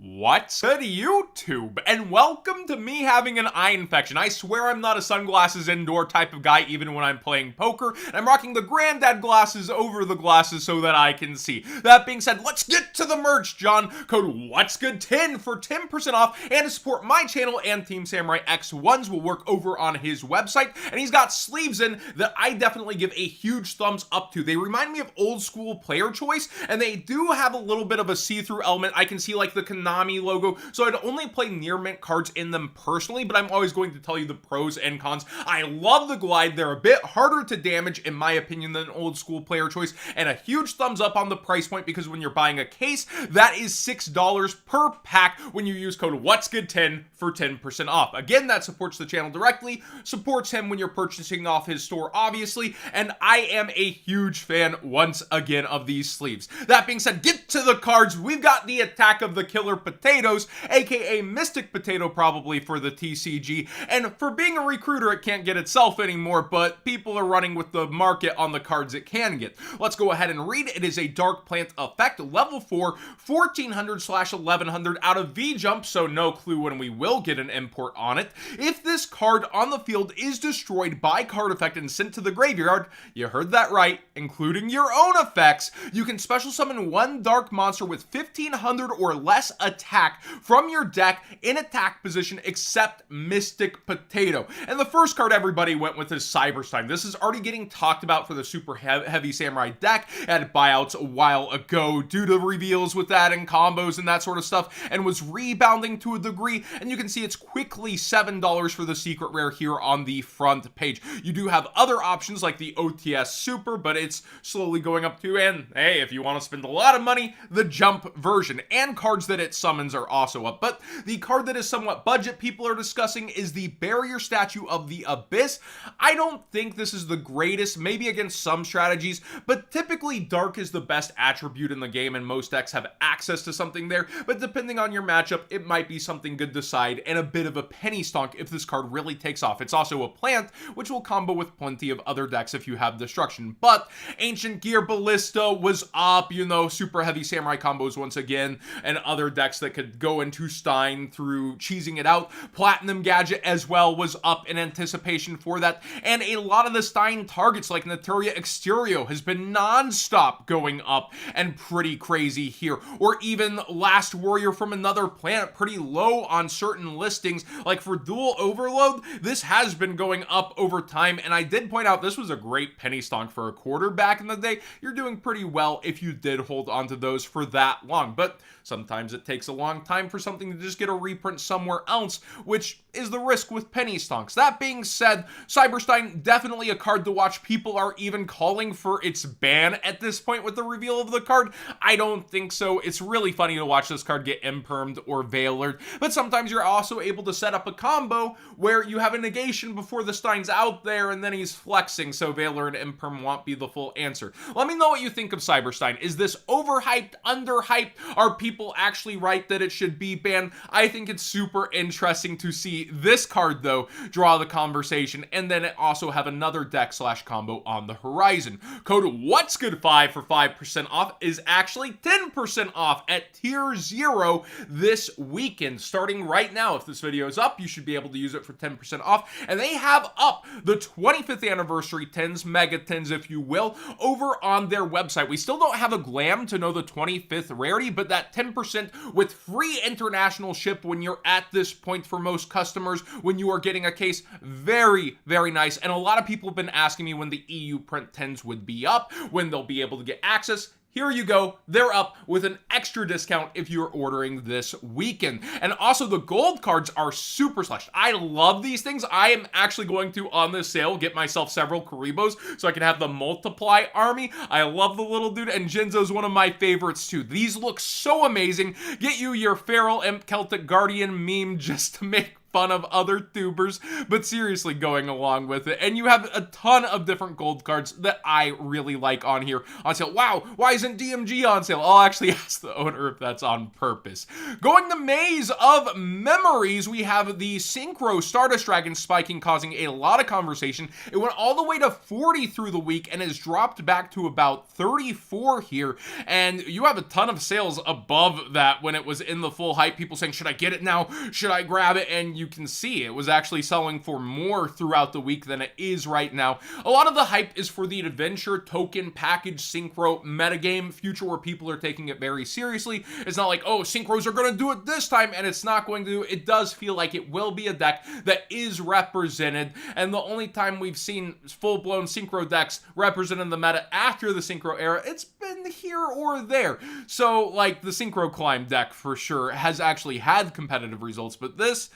What's good, YouTube? And welcome to me having an eye infection. I swear I'm not a sunglasses indoor type of guy even when I'm playing poker. And I'm rocking the granddad glasses over the glasses so that I can see. That being said, let's get to the merch, John. Code What's Good 10 for 10% off. And to support my channel and Team Samurai X1's will work over on his website. And he's got sleeves in that I definitely give a huge thumbs up to. They remind me of old school player choice. And they do have a little bit of a see-through element. I can see like the Konami logo, so I'd only play near mint cards in them personally, but I'm always going to tell you the pros and cons. I love the glide. They're a bit harder to damage in my opinion than old school player choice, and a huge thumbs up on the price point because when you're buying a case, that is $6 per pack when you use code What's Good 10 for 10% off. Again, that supports the channel directly, supports him when you're purchasing off his store obviously, and I am a huge fan once again of these sleeves. That being said, get to the cards. We've got the Attack of the Killer Potatoes, aka Mystic Potato probably for the TCG, and for being a recruiter it can't get itself anymore, but people are running with the market on the cards it can get. Let's go ahead and read. It is a Dark Plant effect, level 4, 1400/1100 out of V-Jump, so no clue when we will get an import on it. If this card on the field is destroyed by card effect and sent to the graveyard, you heard that right, including your own effects, you can special summon one dark monster with 1500 or less attack from your deck in attack position except Mystic Potato. And the first card everybody went with is Stein. This is already getting talked about for the super heavy samurai deck at Buyouts a while ago due to reveals with that and combos and that sort of stuff, and was rebounding to a degree, and you can see it's quickly $7 for the secret rare here on the front page. You do have other options like the OTS Super, but it's slowly going up to, and hey, if you want to spend a lot of money, the Jump version, and cards that it summons are also up. But the card that is somewhat budget people are discussing is the Barrier Statue of the Abyss. I don't think this is the greatest, maybe against some strategies, but typically dark is the best attribute in the game and most decks have access to something there, but depending on your matchup, it might be something good to side and a bit of a penny stonk if this card really takes off. It's also a plant, which will combo with plenty of other decks if you have destruction. But Ancient Gear Ballista was up, you know, super heavy samurai combos once again, and other decks that could go into Stein through cheesing it out. Platinum Gadget as well was up in anticipation for that, and a lot of the Stein targets like Naturia Exterio has been non-stop going up and pretty crazy here, or even Last Warrior from Another Planet pretty low on certain listings. Like for Dual Overload, this has been going up over time, and I did point out this was a great penny stonk for a quarter back in the day. You're doing pretty well if you did hold on to those for that long, but sometimes it takes a long time for something to just get a reprint somewhere else, which is the risk with penny stonks. That being said, Stein, definitely a card to watch. People are even calling for its ban at this point with the reveal of the card. I don't think so. It's really funny to watch this card get impermed or veilered, but sometimes you're also able to set up a combo where you have a negation before the Stein's out there and then he's flexing, so veiler and imperm won't be the full answer. Let me know what you think of Stein. Is this overhyped, underhyped? Are people actually right that it should be banned? I think it's super interesting to see this card though draw the conversation, and then also have another deck slash combo on the horizon. Code What's Good 5 for 5% off is actually 10% off at tier 0 this weekend. Starting right now, if this video is up, you should be able to use it for 10% off, and they have up the 25th anniversary 10s, mega 10s if you will, over on their website. We still don't have a glam to know the 25th rarity, but that 10% with free international ship when you're at this point for most customers when you are getting a case, very, very nice. And a lot of people have been asking me when the EU print 10s would be up, when they'll be able to get access. Here you go, they're up with an extra discount if you're ordering this weekend. And also the gold cards are super slashed. I love these things. I am actually going to, on this sale, get myself several Karibos so I can have the multiply army. I love the little dude, and Jinzo's one of my favorites too. These look so amazing. Get you your Feral Imp Celtic Guardian meme just to make fun of other tubers, but seriously going along with it. And you have a ton of different gold cards that I really like on here on sale. Wow, why isn't DMG on sale? I'll actually ask the owner if that's on purpose. Going to Maze of Memories, we have the Synchro Stardust Dragon spiking, causing a lot of conversation. It went all the way to 40 through the week and has dropped back to about 34 here. And you have a ton of sales above that when it was in the full hype. People saying, should I get it now? Should I grab it? And you can see it was actually selling for more throughout the week than it is right now. A lot of the hype is for the adventure token package synchro metagame future where people are taking it very seriously. It's not like, oh, synchros are going to do it this time, and it's not going to. It does feel like it will be a deck that is represented, and the only time we've seen full-blown synchro decks represented in the meta after the synchro era, it's been here or there. So, like, the synchro climb deck for sure has actually had competitive results, but this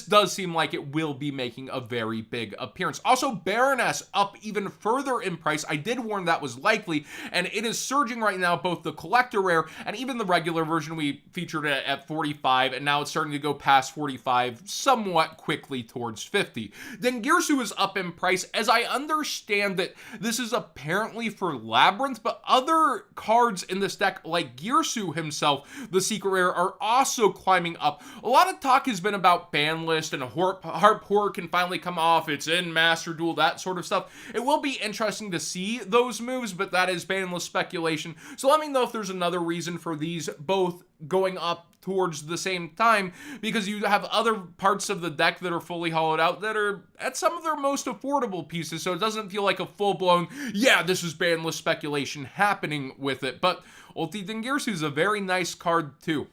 does seem like it will be making a very big appearance. Also, Baroness up even further in price. I did warn that was likely, and it is surging right now, both the collector rare and even the regular version. We featured it at 45, and now it's starting to go past 45 somewhat quickly towards 50. Then Girsu is up in price, as I understand that this is apparently for Labyrinth, but other cards in this deck, like Girsu himself, the secret rare, are also climbing up. A lot of talk has been about ban list and Harp Horror can finally come off. It's in Master Duel, that sort of stuff. It will be interesting to see those moves, but that is ban list speculation. So let me know if there's another reason for these both going up towards the same time, because you have other parts of the deck that are fully hollowed out that are at some of their most affordable pieces, so it doesn't feel like a full-blown, yeah, this is ban list speculation happening with it. But Ulti Dingirsu is a very nice card too.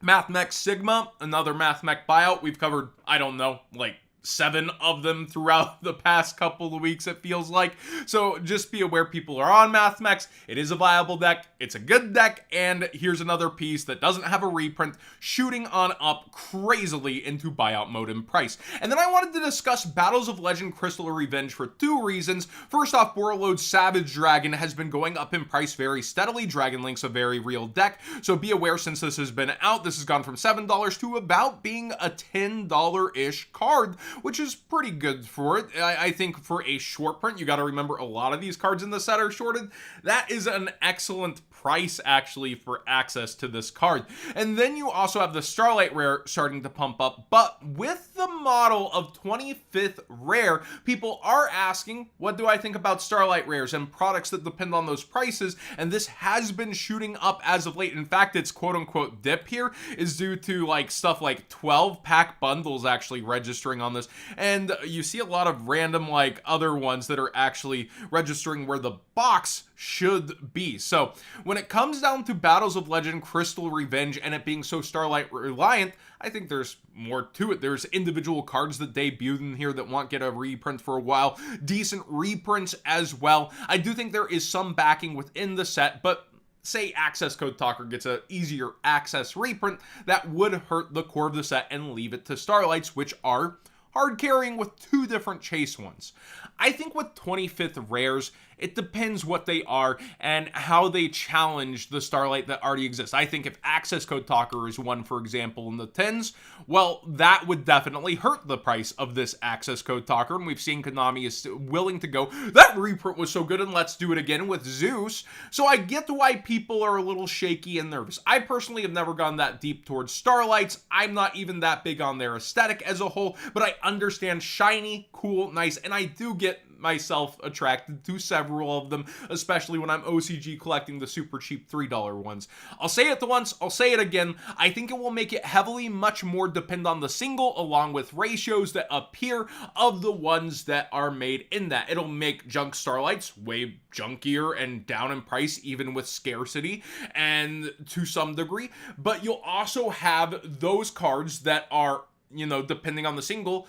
Mathmech Sigma, another Mathmech buyout. We've covered, I don't know, like 7 of them throughout the past couple of weeks, it feels like. So just be aware people are on Mathmechs. It is a viable deck. It's a good deck. And here's another piece that doesn't have a reprint, shooting on up crazily into buyout mode in price. And then I wanted to discuss Battles of Legend Crystal Revenge for 2 reasons. First off, Borreload's Savage Dragon has been going up in price very steadily. Dragon Link's a very real deck. So be aware, since this has been out, this has gone from $7 to about being a $10-ish card, which is pretty good for it. I think for a short print, you got to remember a lot of these cards in the set are shorted. That is an excellent price actually for access to this card. And then you also have the Starlight Rare starting to pump up, but with the model of 25th Rare, people are asking, what do I think about Starlight Rares and products that depend on those prices? And this has been shooting up as of late. In fact, its quote-unquote dip here is due to like stuff like 12-pack bundles actually registering on this, and you see a lot of random like other ones that are actually registering where the box should be. So when it comes down to Battles of Legend Crystal Revenge and it being so Starlight reliant, I think there's more to it. There's individual cards that debuted in here that won't get a reprint for a while. Decent reprints as well. I do think there is some backing within the set, but say Access Code Talker gets a easier access reprint, that would hurt the core of the set and leave it to Starlights, which are hard carrying with 2 different chase ones. I think with 25th rares, it depends what they are and how they challenge the Starlight that already exists. I think if Access Code Talker is one, for example, in the 10s, well, that would definitely hurt the price of this Access Code Talker, and we've seen Konami is willing to go, that reprint was so good and let's do it again with Zeus. So I get why people are a little shaky and nervous. I personally have never gone that deep towards Starlights. I'm not even that big on their aesthetic as a whole, but I understand shiny, cool, nice, and I do get myself attracted to several of them, especially when I'm OCG collecting the super cheap $3 ones. I'll say it once, I'll say it again. I think it will make it heavily much more depend on the single, along with ratios that appear of the ones that are made in that. It'll make junk Starlights way junkier and down in price, even with scarcity and to some degree, but you'll also have those cards that are, you know, depending on the single,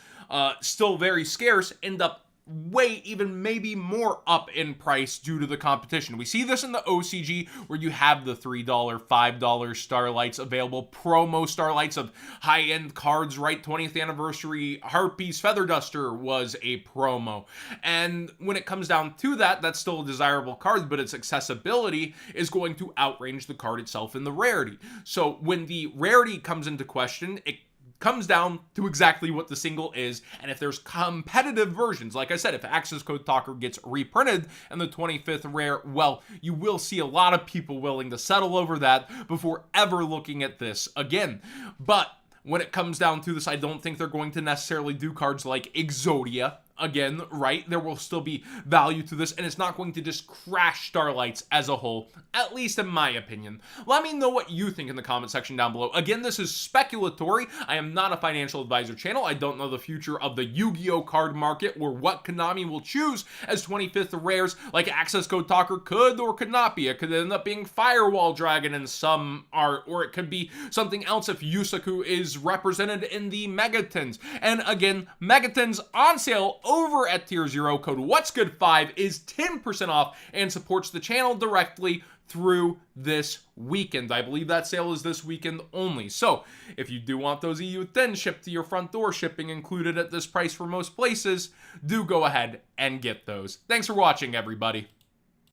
still very scarce, end up way even maybe more up in price due to the competition. We see this in the OCG where you have the $3, $5 Starlights available, promo Starlights of high-end cards, right? 20th anniversary Harpies Feather Duster was a promo. And when it comes down to that, that's still a desirable card, but its accessibility is going to outrange the card itself in the rarity. So when the rarity comes into question, it comes down to exactly what the single is, and if there's competitive versions. Like I said, if Access Code Talker gets reprinted and the 25th rare, well, you will see a lot of people willing to settle over that before ever looking at this again. But when it comes down to this, I don't think they're going to necessarily do cards like Exodia. Again, right, there will still be value to this, and it's not going to just crash Starlights as a whole, at least in my opinion. Let me know what you think in the comment section down below. Again, this is speculatory. I am not a financial advisor channel. I don't know the future of the Yu-Gi-Oh card market or what Konami will choose as 25th rares, like Access Code Talker could or could not be. It could end up being Firewall Dragon in some art, or it could be something else if Yusaku is represented in the Megatons. And again, Megatons on sale over at tier 0. Code What's Good 5 is 10% off and supports the channel directly through this weekend. I believe that sale is this weekend only. So if you do want those EU10 shipped to your front door, shipping included at this price for most places, do go ahead and get those. Thanks for watching, everybody.